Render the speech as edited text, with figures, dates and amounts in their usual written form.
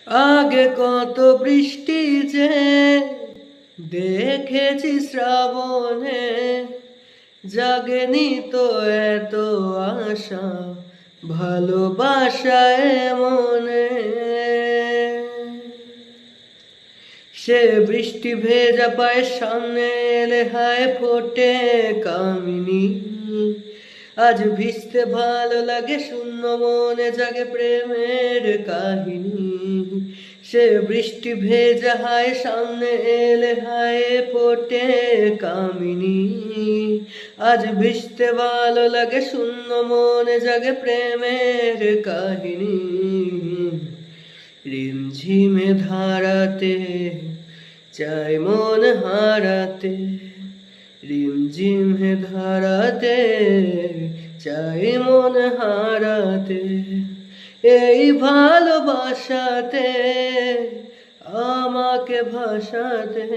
আগে কত বৃষ্টি যে দেখেছি শ্রাবণে, জাগেনি তো এত আশা ভালোবাসায় মনে। সে বৃষ্টি ভেজা পায়ের সামনে এলে হায় ফোটে কামিনী। আজ ভিজতে ভালো লাগে, শূন্য মনে জাগে প্রেমের কাহিনী। সে বৃষ্টি ভেজা হায় সামনে এলে হায় ফোটে কামিনী। আজ ভিজতে ভালো লাগে, শূন্য মনে জাগে প্রেমের কাহিনী। রিমঝিমে ধারাতে চাই মন হারাতে, রিমঝিমে ধারাতে চাই মন হারাতে। এই ভালোবাসাতে আমাকে ভাসাতে।